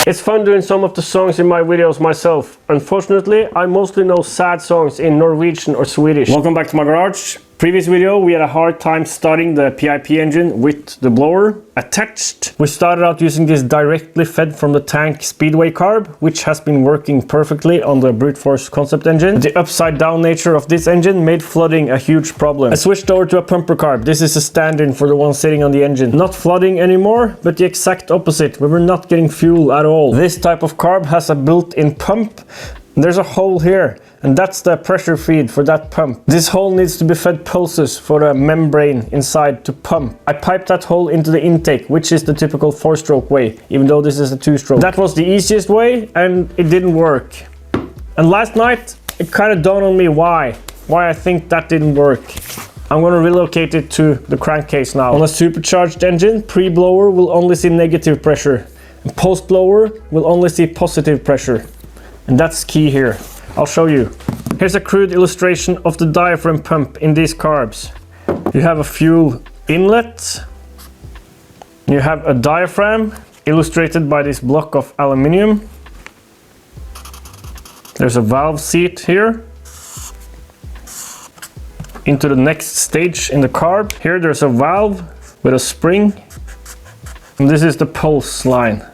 It's fun doing some of the songs in my videos myself. Unfortunately, I mostly know sad songs in Norwegian or Swedish. Welcome back to my garage. Previous video, we had a hard time starting the PIP engine with the blower attached. We started out using this directly fed from the tank Speedway carb, which has been working perfectly on the brute force concept engine. The upside down nature of this engine made flooding a huge problem. I switched over to a pumper carb. This is a stand-in for the one sitting on the engine. Not flooding anymore, but the exact opposite. We were not getting fuel at all. This type of carb has a built-in pump. There's a hole here, and that's the pressure feed for that pump. This hole needs to be fed pulses for the membrane inside to pump. I piped that hole into the intake, which is the typical 4-stroke way, even though this is a 2-stroke. That was the easiest way, and it didn't work. And last night, it kind of dawned on me why I think that didn't work. I'm going to relocate it to the crankcase now. On a supercharged engine, pre-blower will only see negative pressure, and post-blower will only see positive pressure. And that's key here. I'll show you. Here's a crude illustration of the diaphragm pump in these carbs. You have a fuel inlet. You have a diaphragm illustrated by this block of aluminium. There's a valve seat here. Into the next stage in the carb. Here there's a valve with a spring. And this is the pulse line.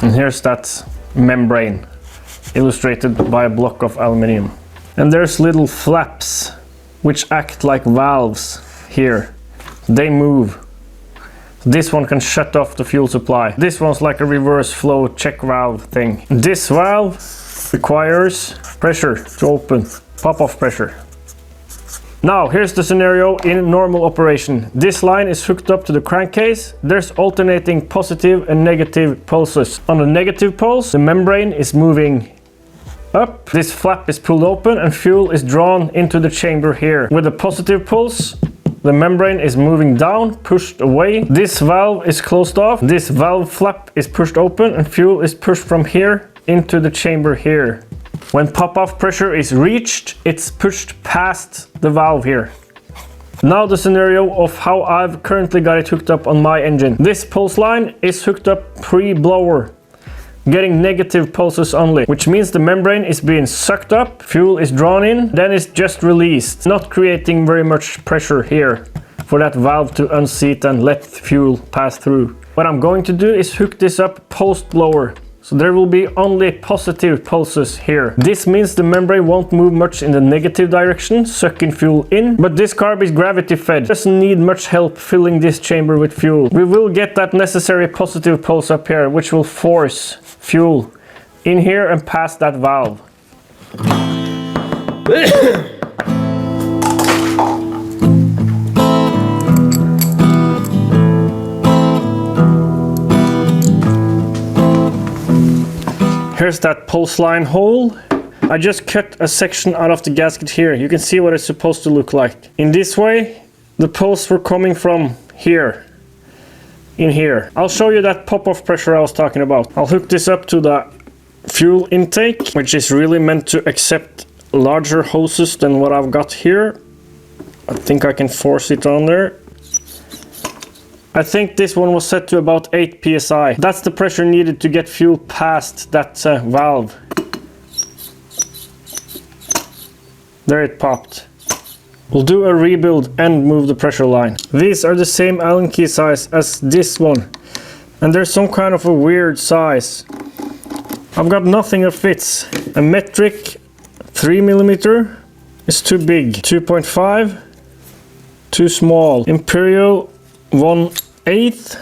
And here's that membrane illustrated by a block of aluminium. And there's little flaps which act like valves here. They move. This one can shut off the fuel supply. This one's like a reverse flow check valve thing. This valve requires pressure to open, pop-off pressure. Now, here's the scenario in normal operation. This line is hooked up to the crankcase. There's alternating positive and negative pulses. On the negative pulse, the membrane is moving up. This flap is pulled open and fuel is drawn into the chamber here. With the positive pulse, the membrane is moving down, pushed away. This valve is closed off. This valve flap is pushed open and fuel is pushed from here into the chamber here. When pop-off pressure is reached, it's pushed past the valve here. Now the scenario of how I've currently got it hooked up on my engine. This pulse line is hooked up pre-blower, getting negative pulses only, which means the membrane is being sucked up, fuel is drawn in, then it's just released, not creating very much pressure here for that valve to unseat and let fuel pass through. What I'm going to do is hook this up post-blower. So there will be only positive pulses here. This means the membrane won't move much in the negative direction, sucking fuel in. But this carb is gravity fed. Doesn't need much help filling this chamber with fuel. We will get that necessary positive pulse up here, which will force fuel in here and past that valve. Here's that pulse line hole. I just cut a section out of the gasket here. You can see what it's supposed to look like. In this way, the pulse were coming from here, in here. I'll show you that pop-off pressure I was talking about. I'll hook this up to the fuel intake, which is really meant to accept larger hoses than what I've got here. I think I can force it on there. I think this one was set to about 8 psi. That's the pressure needed to get fuel past that valve. There it popped. We'll do a rebuild and move the pressure line. These are the same Allen key size as this one. And there's some kind of a weird size. I've got nothing that fits. A metric 3mm is too big. 2.5 too small. Imperial 1/8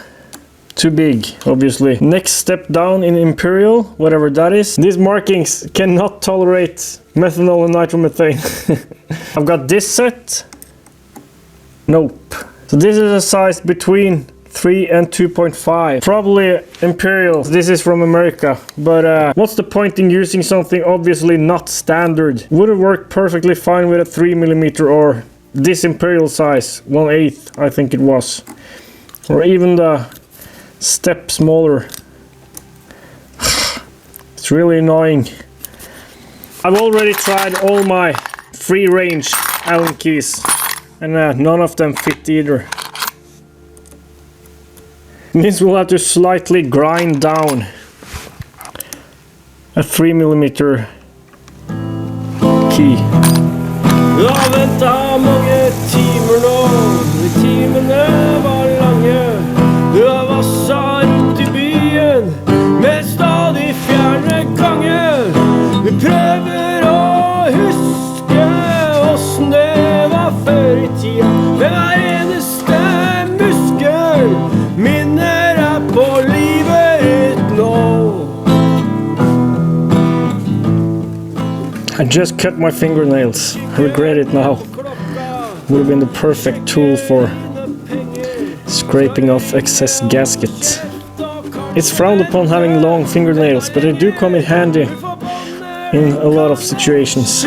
too big, obviously. Next step down in Imperial, whatever that is. These markings cannot tolerate methanol and nitromethane. I've got this set. Nope. So this is a size between 3 and 2.5. Probably Imperial. This is from America. But what's the point in using something obviously not standard? Would have worked perfectly fine with a 3mm or this Imperial size, 1/8 I think it was. Or even the step smaller. It's really annoying. I've already tried all my free range Allen keys and none of them fit either. Means we'll have to slightly grind down a 3mm key. Jeg har ventet mange timer nå, timene var lange. Jeg vasset rundt i byen med stadig fjerne ganger. Vi prøver å huske hvordan det var før i tida. Med hver eneste muskel minner jeg på livet ditt nå. I just cut my fingernails. I regret it now. Would have been the perfect tool for scraping off excess gasket. It's frowned upon having long fingernails, but they do come in handy in a lot of situations.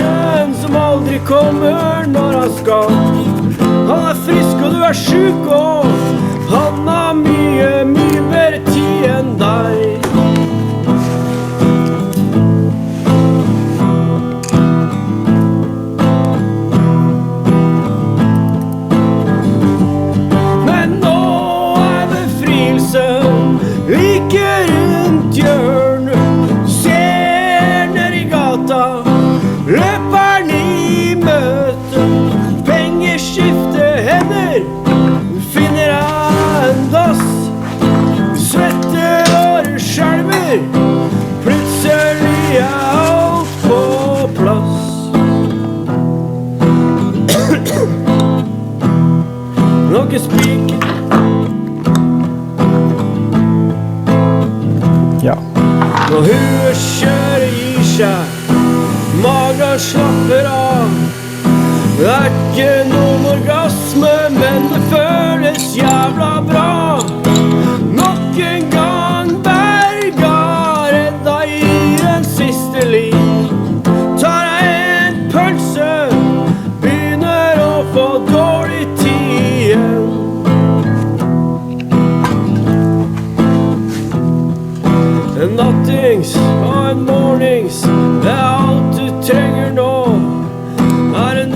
Som aldri kommer når han skal. Han frisk og du syk og han har mye bedre tid enn deg. Men nå befrielsen like rundt hjørnet. Ser ned i gata, løper i møte. Penger skifter hender, finner en dass. Svette og skjelver, plutselig alt på plass. Noe spiker. Ja. Når huet kjører i seg, magen slapper av. Det ikke noen orgasme, men det føles jævla bra. Nok en gang berga, redda i den siste liv. Tar jeg en pølse, begynner å få dårlig tid igjen. En nattings og en mornings, det alt du trenger nå.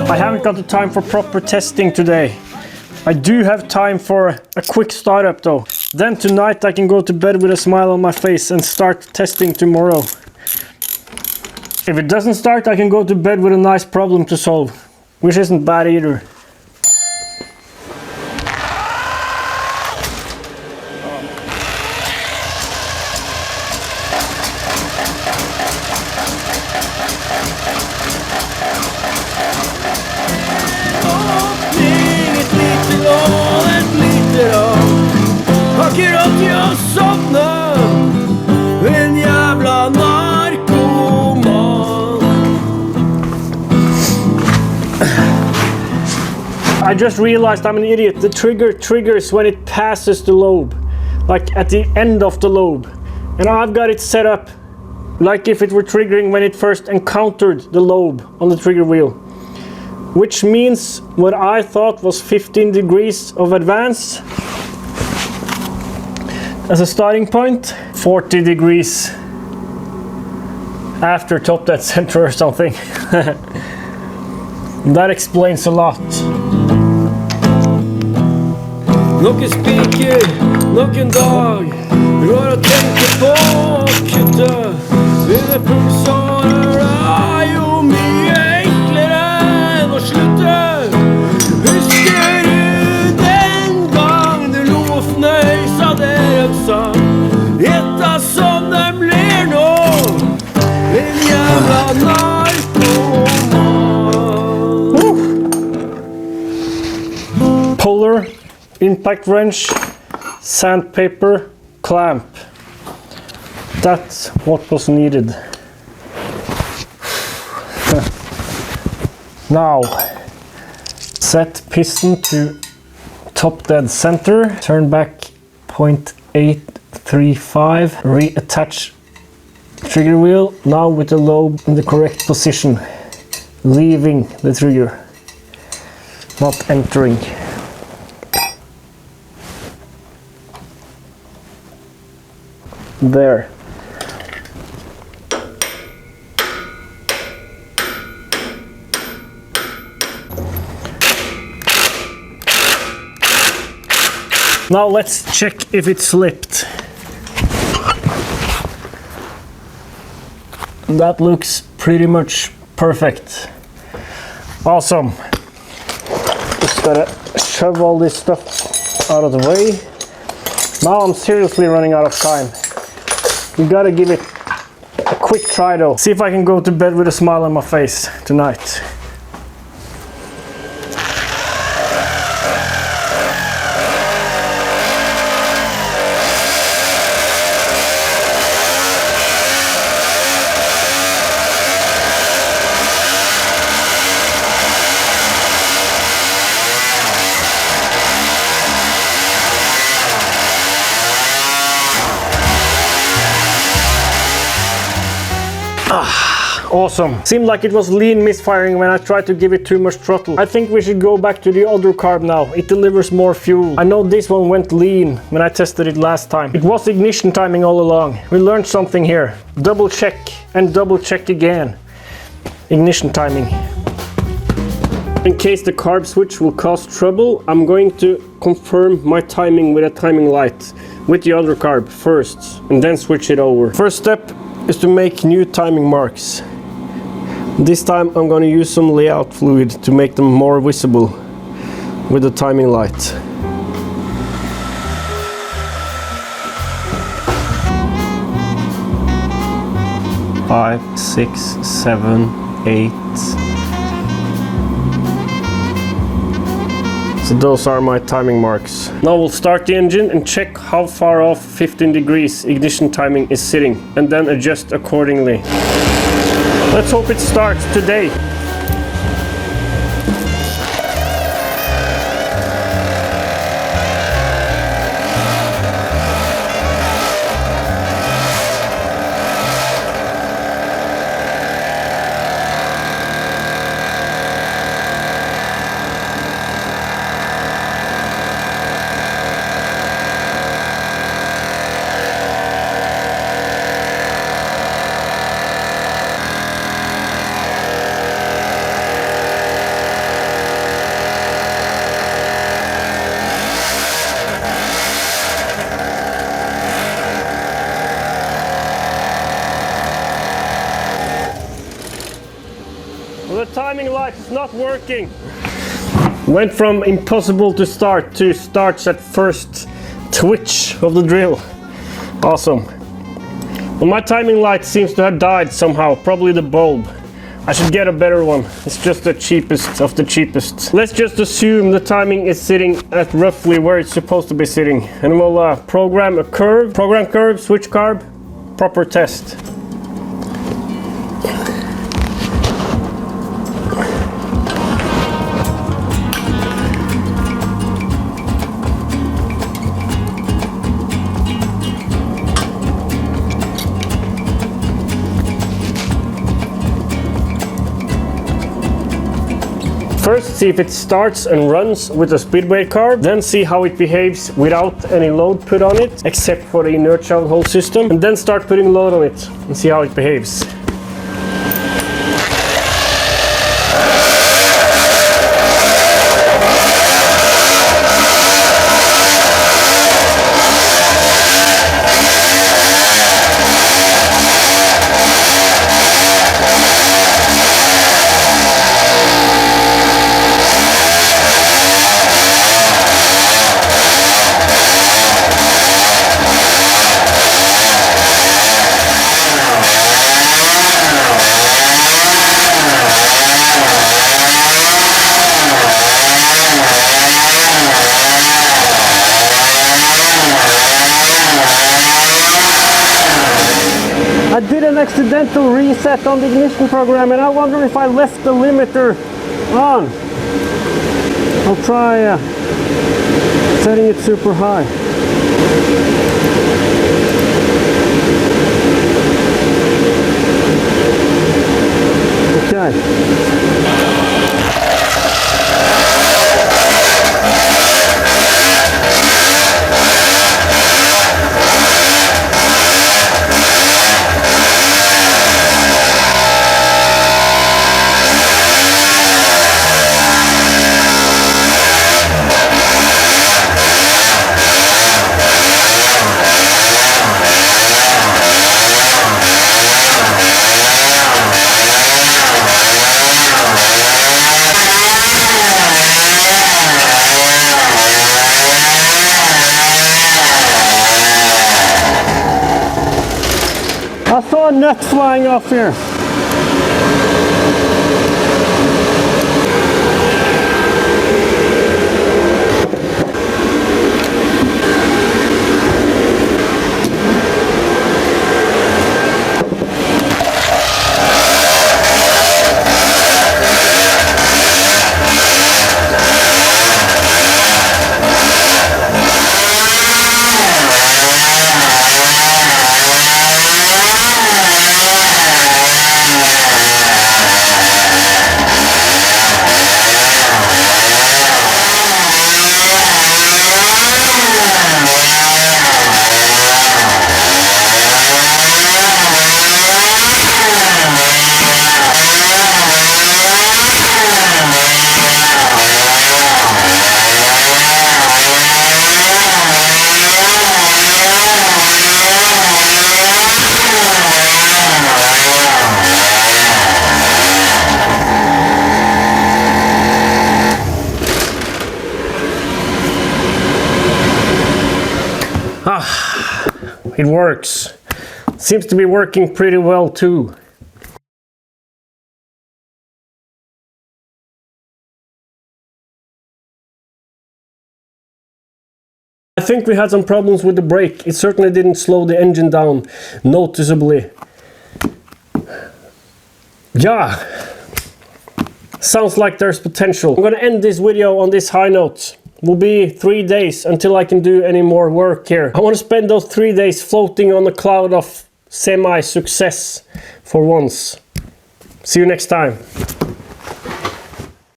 I haven't got the time for proper testing today. I do have time for a quick startup though. Then tonight I can go to bed with a smile on my face and start testing tomorrow. If it doesn't start, I can go to bed with a nice problem to solve, which isn't bad either. Akkurat til å sovne, en jævla narkoman. I just realized I'm an idiot. The trigger triggers when it passes the lobe, like at the end of the lobe. And I've got it set up like if it were triggering when it first encountered the lobe on the trigger wheel. Which means what I thought was 15 degrees of advance as a starting point, 40 degrees after top dead center or something. That explains a lot. Noen spiker, noen dag. Det går å tenke på å kutte. Dine pulsårer er jo mye enklere enn å slutte. Husker du den gang du lo og fnøys av det de sa? Gjetta som de ler nå, din jævla narkoman. Puller, impact wrench, sandpaper, clamp. That's what was needed. Now, set piston to top dead center, turn back 0.835, reattach trigger wheel, now with the lobe in the correct position, leaving the trigger, not entering. There. Now let's check if it slipped. That looks pretty much perfect. Awesome. Just gotta shove all this stuff out of the way. Now I'm seriously running out of time. You gotta give it a quick try though. See if I can go to bed with a smile on my face tonight. Awesome. Seemed like it was lean misfiring when I tried to give it too much throttle. I think we should go back to the other carb now. It delivers more fuel. I know this one went lean when I tested it last time. It was ignition timing all along. We learned something here. Double check and double check again. Ignition timing. In case the carb switch will cause trouble, I'm going to confirm my timing with a timing light with the other carb first and then switch it over. First step is to make new timing marks. This time I'm going to use some layout fluid to make them more visible with the timing light. Five, 6, 7, 8. So those are my timing marks. Now we'll start the engine and check how far off 15 degrees ignition timing is sitting and then adjust accordingly. Let's hope it starts today. The timing light is not working. Went from impossible to start to starts at first twitch of the drill. Awesome. Well, my timing light seems to have died somehow, probably the bulb. I should get a better one. It's just the cheapest of the cheapest. Let's just assume the timing is sitting at roughly where it's supposed to be sitting. And we'll program a curve, switch carb, proper test. First, see if it starts and runs with a speedway carb, then see how it behaves without any load put on it, except for the inertial whole system, and then start putting load on it and see how it behaves. I did an accidental reset on the ignition program and I wonder if I left the limiter on. I'll try setting it super high. Okay. Oh, nut flying off here. It works. Seems to be working pretty well too. I think we had some problems with the brake. It certainly didn't slow the engine down noticeably. Yeah, sounds like there's potential. I'm gonna end this video on this high note. It will be 3 days until I can do any more work here. I want to spend those 3 days floating on a cloud of semi-success for once. See you next time.